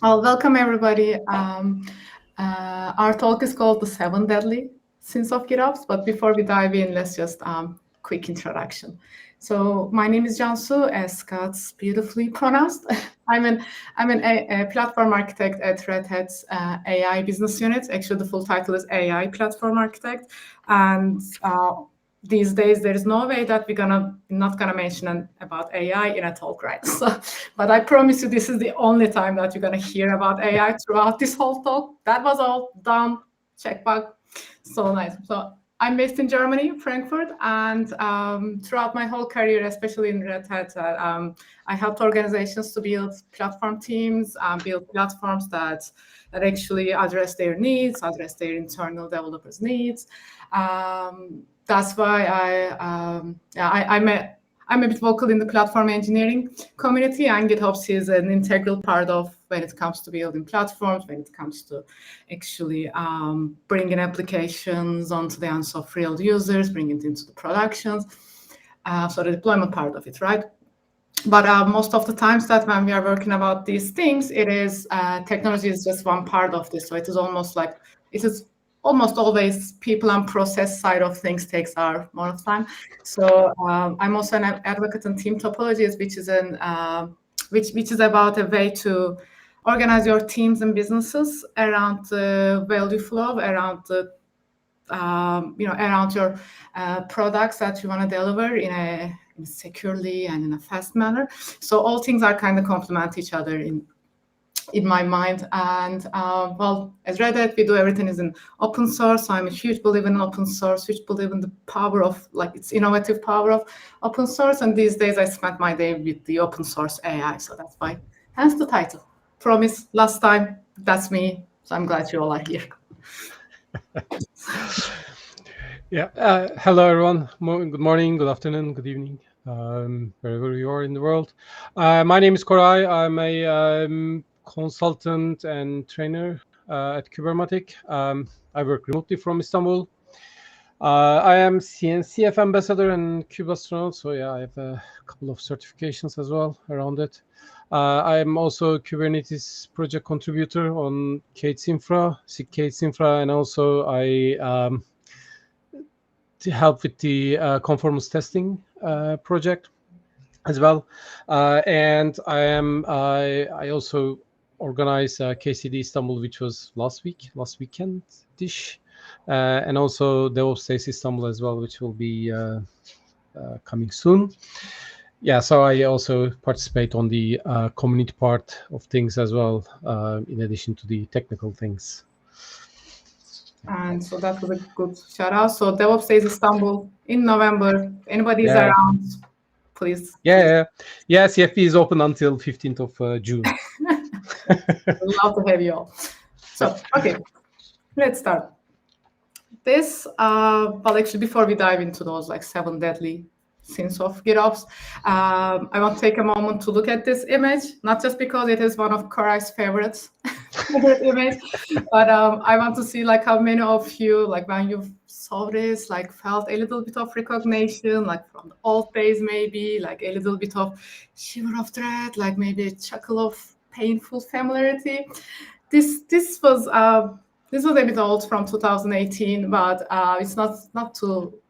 I'll welcome everybody. Our talk is called The Seven Deadly Sins of GitOps, but before we dive in, let's just quick introduction. So my name is Cansu, as Scott's beautifully pronounced. I'm an a platform architect at Red Hat's AI business unit. Actually, the full title is AI platform architect, and these days there is no way that we're not gonna mention about AI in a talk, right? So, but I promise you, this is the only time that you're gonna hear about AI throughout this whole talk. That was all done. Check back. So nice. So I'm based in Germany, Frankfurt, and throughout my whole career, especially in Red Hat, I helped organizations to build platform teams, build platforms that actually address their needs, address their internal developers' needs. That's why I'm a bit vocal in the platform engineering community, and GitOps is an integral part of when it comes to building platforms, when it comes to actually bringing applications onto the hands of real users, bringing it into the productions. So the deployment part of it, right? But most of the times that when we are working about these things, it is technology is just one part of this. So it is almost always people and process side of things takes our more time. So I'm also an advocate in team topologies, which is about a way to organize your teams and businesses around the value flow, around the around your products that you want to deliver in a securely and in a fast manner. So all things are kind of complement each other in my mind. And well, as Red Hat, we do everything is in open source. So I'm a huge believer in open source, huge believer in the power of its innovative power of open source. And these days I spent my day with the open source AI. So that's why, hence the title. Promise last time, that's me. So I'm glad you all are here. Yeah. Hello, everyone. Good morning, good afternoon, good evening, wherever you are in the world. My name is Koray. I'm a consultant and trainer at Kubernetes. I work remotely from Istanbul. I am CNCF ambassador and Kube astronaut, so yeah, I have a couple of certifications as well around it. I am also a Kubernetes project contributor on Kate's Infra, and also I to help with the conformance testing project as well. And I also organized KCD Istanbul, which was last weekend-ish, and also DevOps Days Istanbul as well, which will be coming soon. Yeah, so I also participate on the community part of things as well, in addition to the technical things. And so that was a good shout out. So DevOps Days Istanbul in November. Anybody's around, please. Yeah. CFP is open until 15th of June. Love to have you all. So, okay, let's start. This, well, actually, before we dive into those seven deadly sins of GitOps, I want to take a moment to look at this image, not just because it is one of Koray's favorite image, but I want to see how many of you, when you saw this, felt a little bit of recognition, from the old days, maybe, a little bit of shiver of dread, maybe a chuckle of painful familiarity. This was a bit old from 2018, but it's not too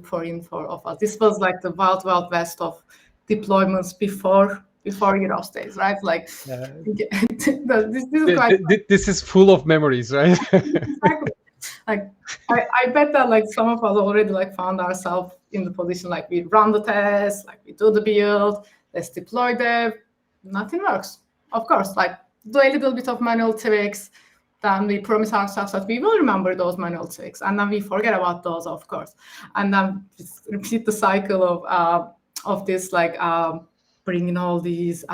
foreign for of us. This was the wild west of deployments before GitOps days, right? This is full of memories, right? Exactly. I bet that some of us already found ourselves in the position we run the test, we do the build, let's deploy them, nothing works. Of course, do a little bit of manual tweaks, then we promise ourselves that we will remember those manual tweaks, and then we forget about those, of course, and then repeat the cycle of this bringing all these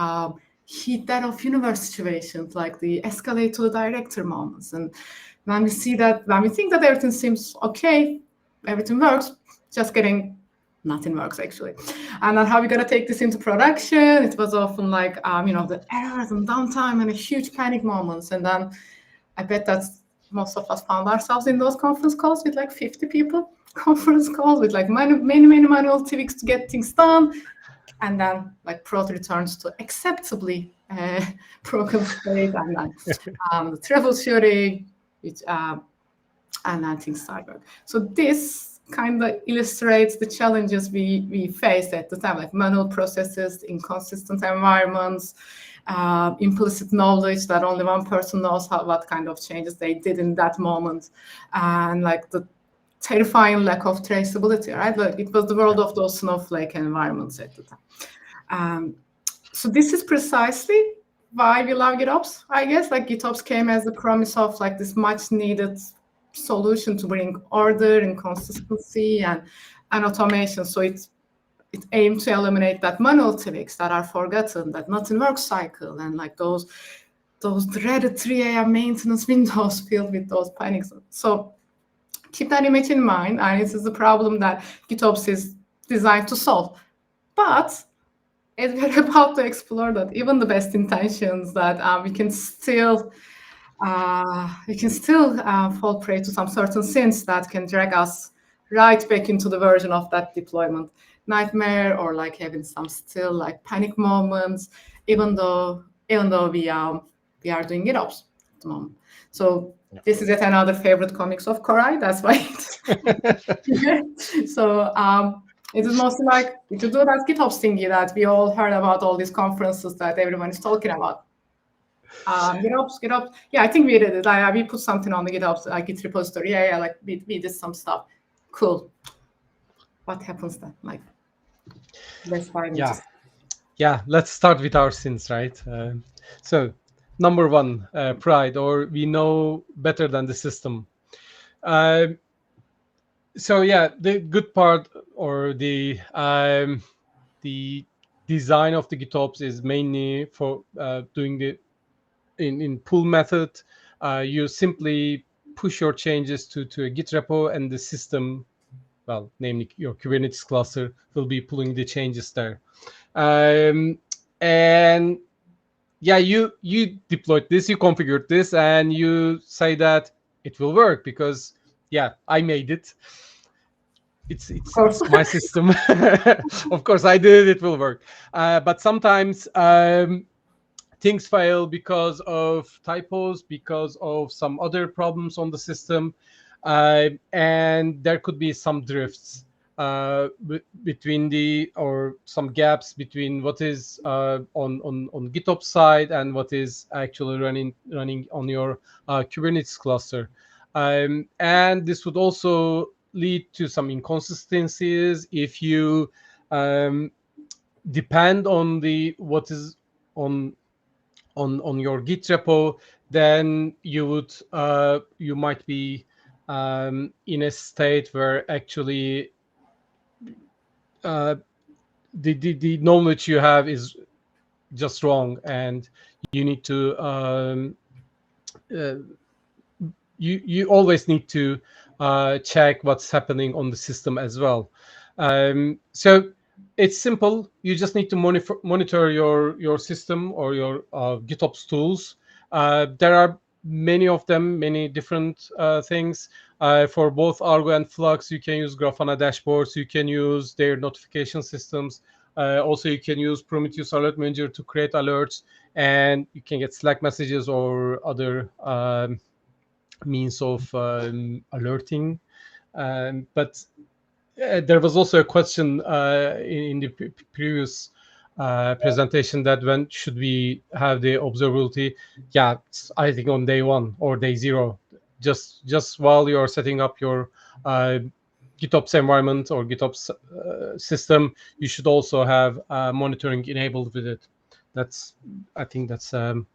heat that of universe situations, the escalate to the director moments. And when we think that everything seems okay, everything works, just kidding, nothing works actually. And then how are we going to take this into production? It was often the errors and downtime and a huge panic moments. And then I bet that most of us found ourselves in those conference calls with 50 people, conference calls with many manual tweaks to get things done. And then prod returns to acceptably broken state, and then the troubleshooting, which and then things start work. So this kind of illustrates the challenges we faced at the time, like manual processes, inconsistent environments, implicit knowledge that only one person knows what kind of changes they did in that moment, and like the terrifying lack of traceability, right? Like it was the world of those snowflake environments at the time. So this is precisely why we love GitOps, I guess. Like GitOps came as the promise of like this much needed solution to bring order and consistency and automation. So it aimed to eliminate that manual tweaks that are forgotten, that not in work cycle, and like those dreaded 3 a.m. maintenance windows filled with those panics. So keep that image in mind, and this is the problem that GitOps is designed to solve. But as we're about to explore that, even the best intentions, that we can still fall prey to some certain sins that can drag us right back into the version of that deployment nightmare, or like having some still like panic moments, even though we are doing GitOps at the moment. So this is yet another favorite comics of Koray. That's why. So it is mostly like we could do that GitOps thingy that we all heard about, all these conferences that everyone is talking about. GitOps. Yeah, I think we did it. We put something on the GitOps, like Git repository. Yeah, like we did some stuff. Cool. What happens then? Like, let's find it. Yeah. Let's start with our sins, right? So, number one, pride, or we know better than the system. So yeah, the good part, or the design of the GitOps is mainly for doing the in pull method. You simply push your changes to a Git repo, and the system, well, namely your Kubernetes cluster, will be pulling the changes there. And yeah, you deployed this, you configured this, and you say that it will work because yeah, I made it. It's my system. Of course, I did it. It will work. But sometimes things fail because of typos, because of some other problems on the system, and there could be some drifts between or some gaps between what is on GitOps side and what is actually running on your Kubernetes cluster, and this would also lead to some inconsistencies if you depend on what is on your Git repo. Then you might be in a state where actually the knowledge you have is just wrong, and you need to you always need to check what's happening on the system as well. So it's simple. You just need to monitor your system or your GitOps tools. There are many of them, many different things. For both Argo and Flux, you can use Grafana dashboards. You can use their notification systems. Also, you can use Prometheus Alert Manager to create alerts, and you can get Slack messages or other means of alerting. But there was also a question in the previous presentation that when should we have the observability? Yeah, I think on day one or day zero, just while you're setting up your GitOps environment or GitOps system, you should also have monitoring enabled with it. I think that's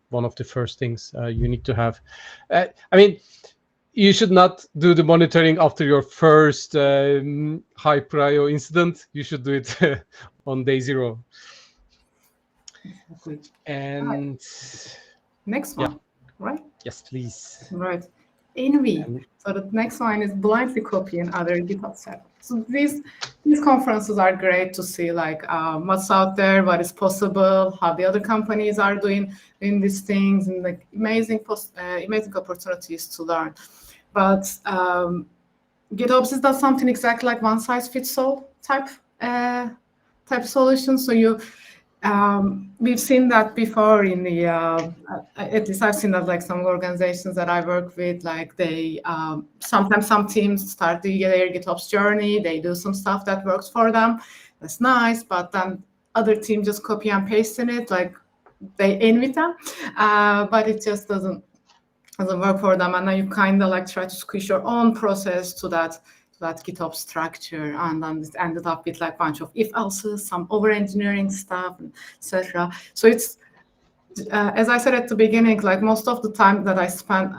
one of the first things you need to have. I mean, you should not do the monitoring after your first high prior incident. You should do it on day zero. Exactly. And next one, right? Yes, please. Right. Envy. So the next one is blindly copying other GitOps setups. So these conferences are great to see like what's out there, what is possible, how the other companies are doing these things, and like amazing opportunities to learn. But GitOps is not something exactly like one size fits all type solution. So We've seen that before in the, at least I've seen that like some organizations that I work with, like they, sometimes some teams start their GitOps journey, they do some stuff that works for them, that's nice, but then other teams just copy and paste in it, like they envy them, but it just doesn't work for them, and then you kind of like try to squish your own process to that GitOps structure, and then it ended up with like a bunch of if-else's, some over-engineering stuff, etc. So it's, as I said at the beginning, like most of the time that I spend,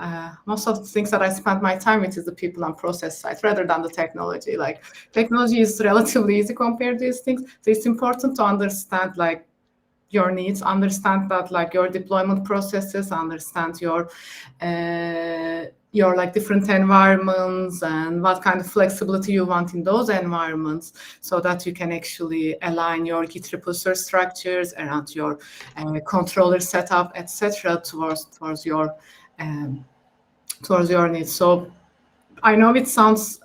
most of the things that I spend my time with is the people and process side rather than the technology. Like technology is relatively easy compared to these things. So it's important to understand like your needs, understand that like your deployment processes, understand your like different environments and what kind of flexibility you want in those environments, so that you can actually align your Git repository structures around your controller setup, etc., towards your needs. So I know it sounds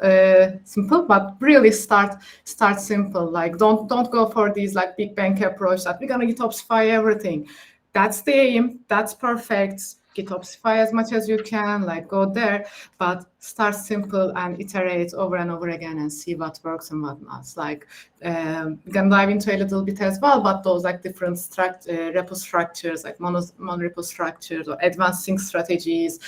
simple, but really start simple. Like don't go for these like big bang approach that we're gonna GitOpsify everything. That's the aim. That's perfect. GitOpsify as much as you can. Like go there, but start simple and iterate over and over again and see what works and what not. Like we can dive into a little bit as well, but those like different repo structures, like monorepo structures or advancing strategies.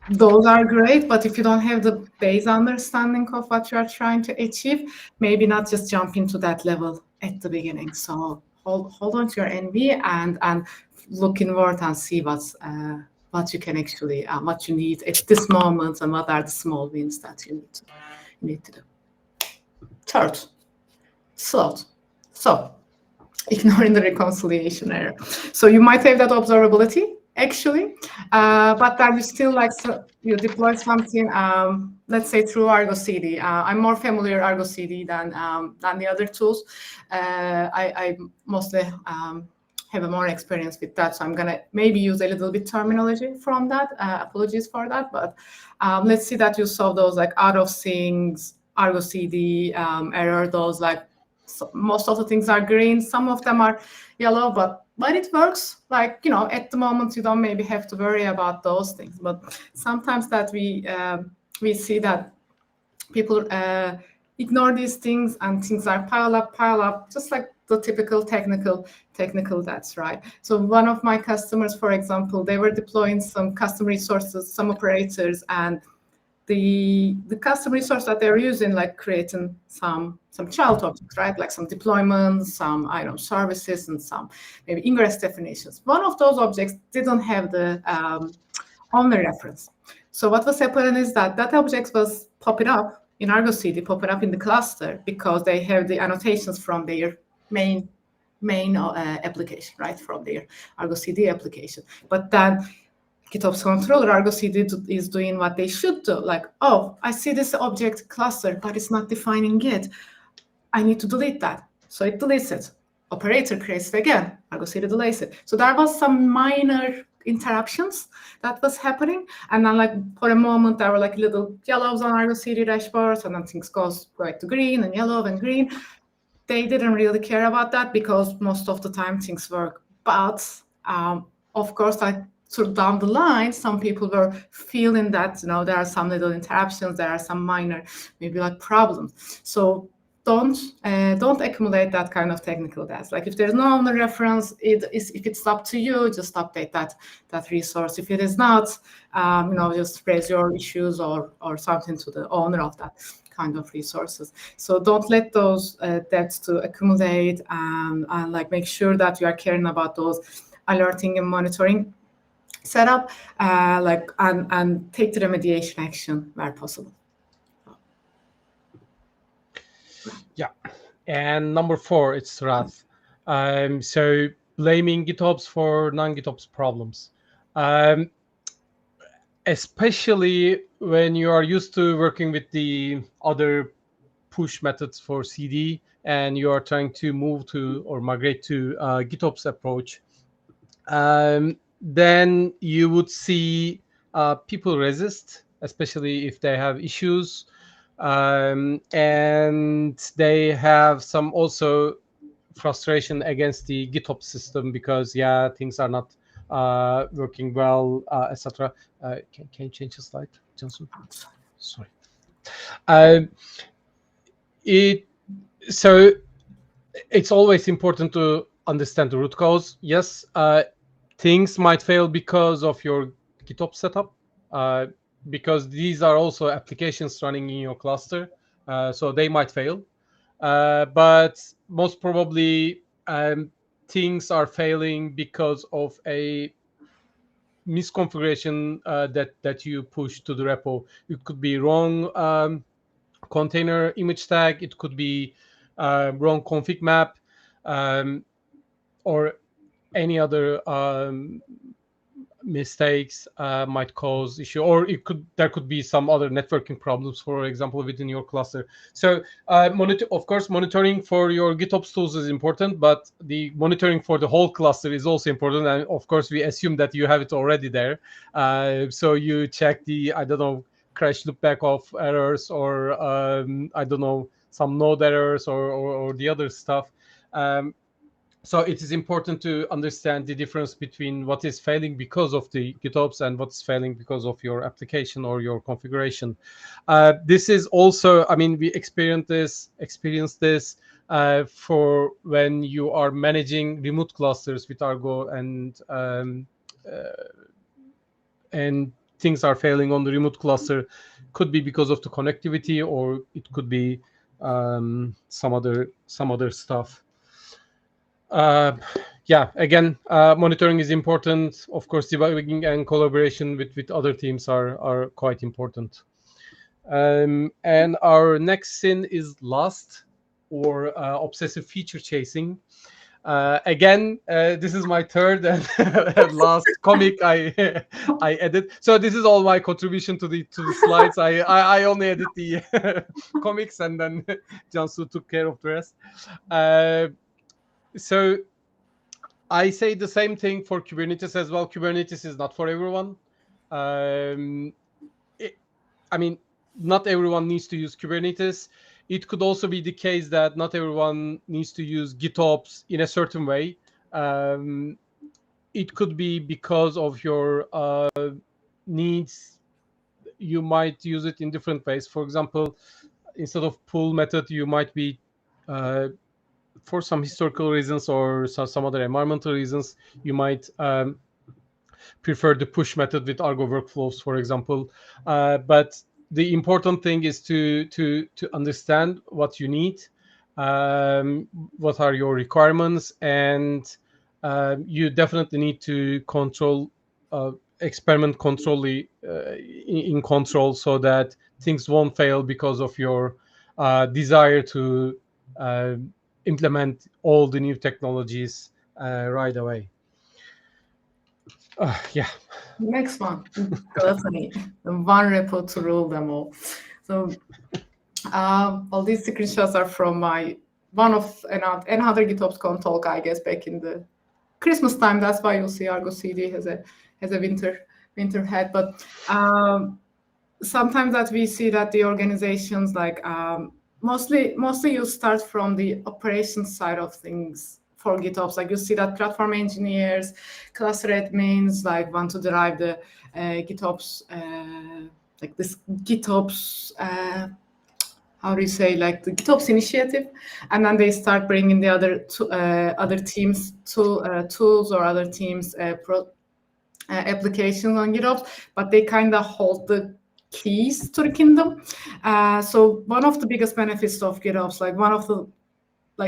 Those are great, but if you don't have the base understanding of what you are trying to achieve, maybe not just jump into that level at the beginning. So hold on to your envy and look inward and see what you can actually what you need at this moment and what are the small wins that you need to do. Third, Sloth. So ignoring the reconciliation error. So you might have that observability actually, but then you still like you deploy something, let's say through Argo CD. I'm more familiar Argo CD than the other tools. I mostly have a more experience with that, so I'm gonna maybe use a little bit terminology from that. Apologies for that, but let's see that you solve those like out of sync Argo CD error. Those like most of the things are green, some of them are yellow, but it works. Like, you know, at the moment you don't maybe have to worry about those things, but sometimes that we see that people ignore these things and things are pile up, just like the typical technical that's right. So one of my customers, for example, they were deploying some custom resources, some operators, and the custom resource that they're using, like creating some child objects, right? Like some deployments, some services, and some maybe ingress definitions. One of those objects didn't have the owner reference. So what was happening is that object was popping up in Argo CD, popping up in the cluster because they have the annotations from their main application, right? From their Argo CD application. But then GitOps controller Argo CD is doing what they should do. Like, oh, I see this object cluster, but it's not defining Git. I need to delete that. So it deletes it. Operator creates it again. Argo CD deletes it. So there was some minor interruptions that was happening. And then like for a moment, there were like little yellows on Argo CD dashboards, and then things go back to green and yellow and green. They didn't really care about that because most of the time things work. But of course, like sort of down the line, some people were feeling that, you know, there are some little interruptions, there are some minor, maybe like problems. So don't accumulate that kind of technical debt. Like if there's no owner reference, if it's up to you, just update that resource. If it is not, just raise your issues or something to the owner of that kind of resources. So don't let those debts to accumulate, and like make sure that you are caring about those alerting and monitoring setup, and take the remediation action where possible. Yeah, and number 4, it's wrath. So blaming GitOps for non-GitOps problems, especially when you are used to working with the other push methods for CD and you are trying to move to or migrate to GitOps approach. Then you would see people resist, especially if they have issues. And they have some also frustration against the GitOps system because things are not working well, etc. Can you change the slide, Cansu? Sorry. So it's always important to understand the root cause. Yes, things might fail because of your GitOps setup, because these are also applications running in your cluster, so they might fail. But most probably, things are failing because of a misconfiguration that you push to the repo. It could be wrong container image tag. It could be wrong config map, or any other mistakes might cause issue, or there could be some other networking problems, for example, within your cluster. So of course, monitoring for your GitOps tools is important, but the monitoring for the whole cluster is also important. And of course, we assume that you have it already there. So you check the, I don't know, crash loopback off errors, or I don't know, some node errors, or the other stuff. So it is important to understand the difference between what is failing because of the GitOps and what's failing because of your application or your configuration. This is also, I mean, we experienced this for when you are managing remote clusters with Argo, and things are failing on the remote cluster. Could be because of the connectivity, or it could be some other stuff. Again, monitoring is important. Of course, debugging and collaboration with other teams are quite important. And our next sin is lust, or obsessive feature chasing. Again, this is my third and last comic I edit. So this is all my contribution to the slides. I only edit the comics, and then Cansu took care of the rest. So I say the same thing for Kubernetes as well. Kubernetes is not for everyone. I mean, not everyone needs to use Kubernetes. It could also be the case that not everyone needs to use GitOps in a certain way. It could be because of your needs. You might use it in different ways. For example, instead of pull method, you might be for some historical reasons or some other environmental reasons, you might prefer the push method with Argo workflows, for example. But the important thing is to understand what you need, what are your requirements, and you definitely need to control, experiment in control, so that things won't fail because of your desire to implement all the new technologies right away. Next one, Gluttony, the one repo to rule them all. So all these screenshots are from another GitOps Con talk, I guess, back in the Christmas time. That's why you'll see Argo CD has a winter hat. But sometimes that we see that the organizations, like mostly you start from the operations side of things for GitOps. Like you see that platform engineers, cluster admins, like want to derive the GitOps, like this GitOps, how do you say, like the GitOps initiative, and then they start bringing the other teams tools or other teams applications on GitOps, but they kind of hold the keys to the kingdom. So one of the biggest benefits of GitOps,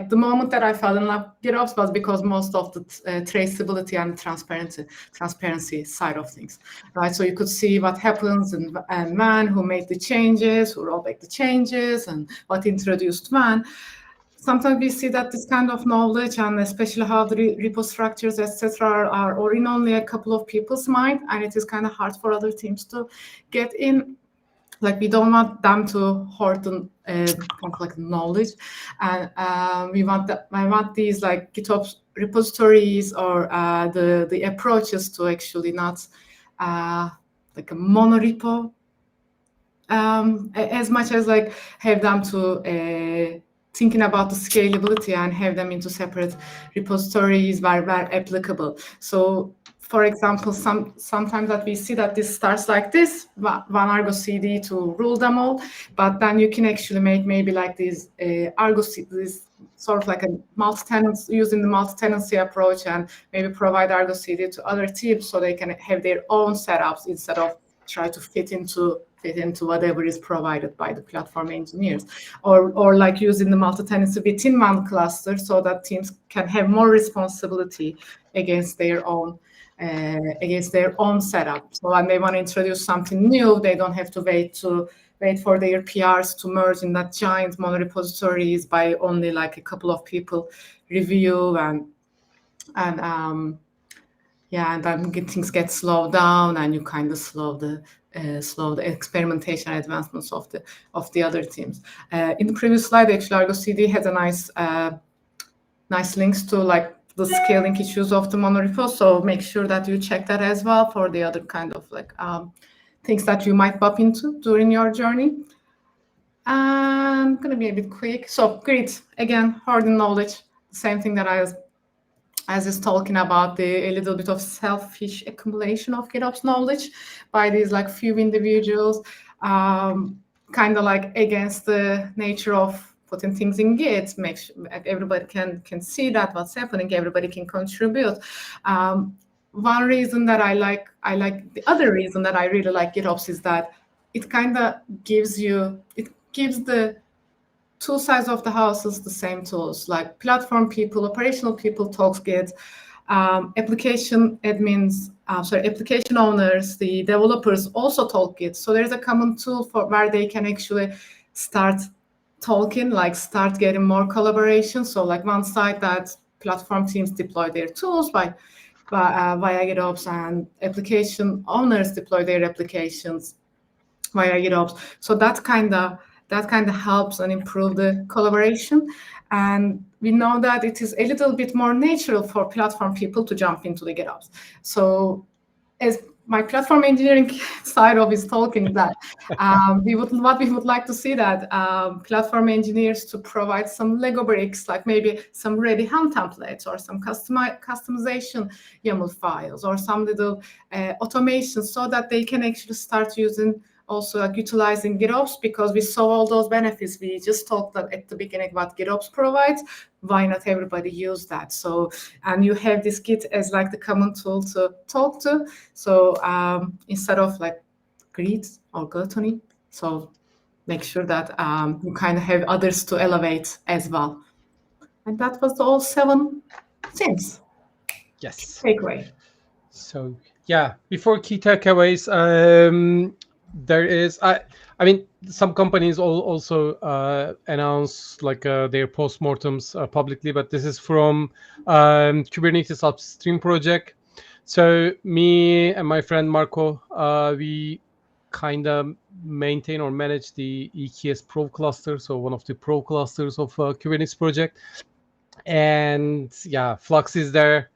the moment that I fell in love with GitOps was because most of the traceability and transparency side of things, right? So you could see what happens and when, who made the changes, who rolled back the changes, and what introduced when. Sometimes we see that this kind of knowledge, and especially how the repo structures, etc., are in only a couple of people's mind, and it is kind of hard for other teams to get in. Like we don't want them to hoard the knowledge, and I want these like GitOps repositories or the approaches to actually not like a monorepo as much as like have them to thinking about the scalability and have them into separate repositories where applicable. So for example, sometimes that we see that this starts like this, one Argo CD to rule them all, but then you can actually make maybe like these Argo CDs, sort of like a multi-tenancy, using the multi-tenancy approach, and maybe provide Argo CD to other teams so they can have their own setups instead of try to fit into whatever is provided by the platform engineers, or like using the multi-tenancy within one cluster so that teams can have more responsibility against their own setup. So when they want to introduce something new, they don't have to wait for their PRs to merge in that giant monorepositories by only like a couple of people review and then things get slowed down, and you kind of slow the experimentation advancements of the other teams. In the previous slide, actually, Argo CD has a nice links to like the scaling issues of the monorepo. So make sure that you check that as well for the other kind of like things that you might bump into during your journey. I'm gonna be a bit quick. So great, again, hoarding knowledge, the same thing that I was talking about, a little bit of selfish accumulation of GitOps knowledge by these like few individuals, kind of like against the nature of putting things in Git, make sure everybody can see that what's happening, everybody can contribute. One reason that I like the other reason that I really like GitOps is that it kind of gives the two sides of the houses the same tools, like platform people, operational people talks Git, application admins, application owners, the developers also talk Git. So there's a common tool for where they can actually start talking, like start getting more collaboration. So like one side that platform teams deploy their tools via GitOps, and application owners deploy their applications via GitOps. So that kind of helps and improve the collaboration. And we know that it is a little bit more natural for platform people to jump into the GitOps. So as my platform engineering side of is talking that we would like to see that platform engineers to provide some Lego bricks, like maybe some ready hand templates or some customization YAML files or some little automation, so that they can actually start using also like utilizing GitOps, because we saw all those benefits. We just talked at the beginning what GitOps provides. Why not everybody use that? So, and you have this Git as like the common tool to talk to. So instead of like Grit or Gluttony, so make sure that you kind of have others to elevate as well. And that was all 7 things. Yes. Takeaway. So yeah, before key takeaways, there is, I mean, some companies also announce like their postmortems publicly, but this is from Kubernetes upstream project. So me and my friend Marco, we kind of maintain or manage the EKS Pro cluster, so one of the Pro clusters of Kubernetes project. And yeah, Flux is there.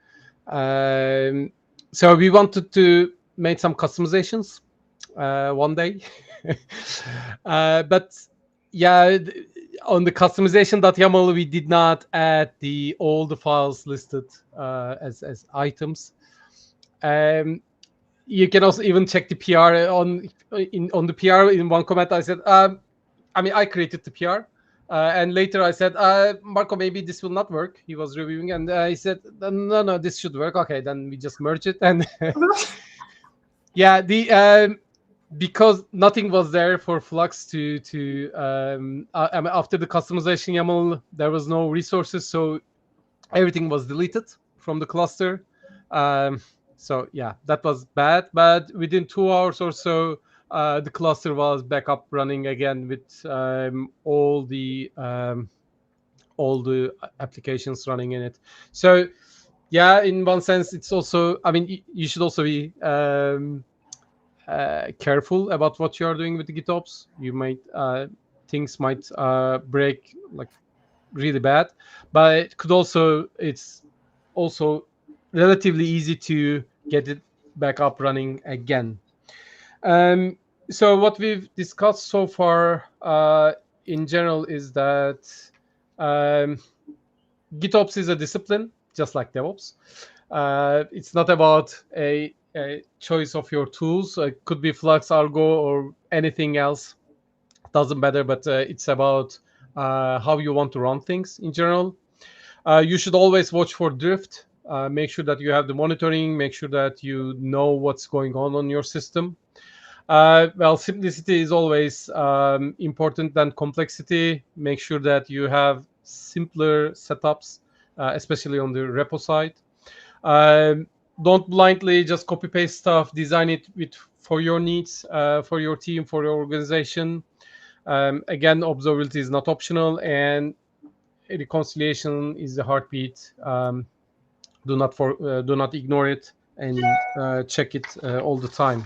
So we wanted to make some customizations one day. But yeah, on the customization.yaml, we did not add all the files listed as items. You can also even check the PR on the PR. In one comment, I said, I created the PR. And later I said, Marco, maybe this will not work. He was reviewing, and I said, no, this should work. Okay, then we just merge it. And yeah, because nothing was there for Flux to after the customization YAML, there was no resources, so everything was deleted from the cluster. So yeah, that was bad. But within 2 hours or so, the cluster was back up running again with all the applications running in it. So yeah, in one sense, it's also, you should also be careful about what you are doing with the GitOps. You might things might break like really bad, but it's also relatively easy to get it back up running again. So what we've discussed so far in general is that GitOps is a discipline, just like DevOps. It's not about a choice of your tools. It could be Flux, Argo, or anything else. Doesn't matter, but it's about how you want to run things in general. You should always watch for drift. Make sure that you have the monitoring. Make sure that you know what's going on your system. Well, simplicity is always important than complexity. Make sure that you have simpler setups, especially on the repo side. Don't blindly just copy paste stuff. Design it for your needs, for your team, for your organization. Again, observability is not optional, and reconciliation is the heartbeat. Do not ignore it, and check it all the time.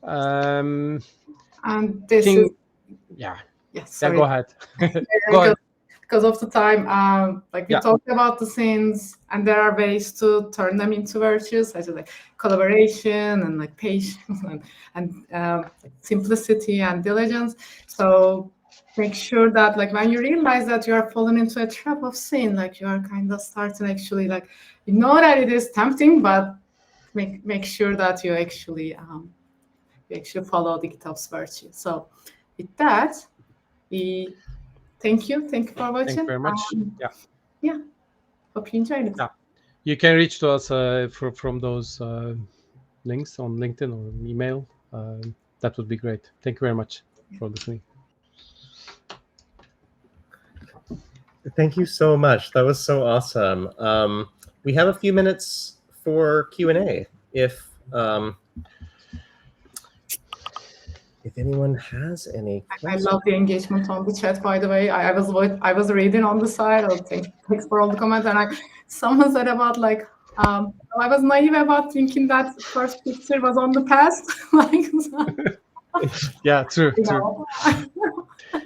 And this is yeah. Yes, sorry. Go ahead. Go ahead. Because of the time, like we talked about the sins, and there are ways to turn them into virtues, such as like collaboration and like patience and simplicity and diligence. So make sure that like when you realize that you are falling into a trap of sin, like you are kind of starting actually like you know that it is tempting, but make sure that you actually follow the GitOps virtue. So with that, we thank you for watching. Thank you very much. Yeah, hope you enjoyed it. Yeah, you can reach to us from those links on LinkedIn or email. That would be great. Thank you very much for listening. Thank you so much. That was so awesome. We have a few minutes for Q&A. If anyone has any questions. I love the engagement on the chat, by the way. I was reading on the side. Thanks for all the comments. And someone said about like I was naive about thinking that first picture was on the past. Yeah, true.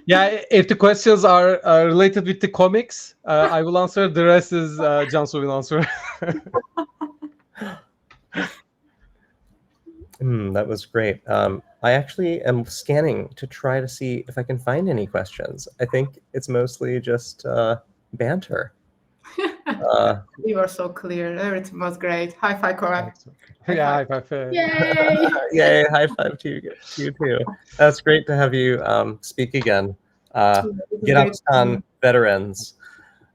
Yeah, if the questions are related with the comics, I will answer. The rest is Cansu will answer. That was great. I actually am scanning to try to see if I can find any questions. I think it's mostly just banter. You were so clear. Everything was great. High five, Koray. Yeah, high five. Yay! Yay! High five to you too. That's great to have you speak again. GitOps Con veterans.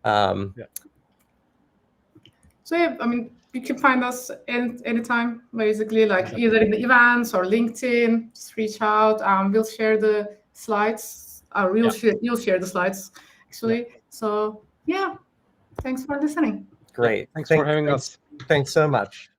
So yeah, I mean, you can find us anytime, basically, like either in the events or LinkedIn. Just reach out. We'll share the slides. You'll share the slides, actually. Yeah. So yeah, thanks for listening. Great. Thanks for having us. Thanks so much.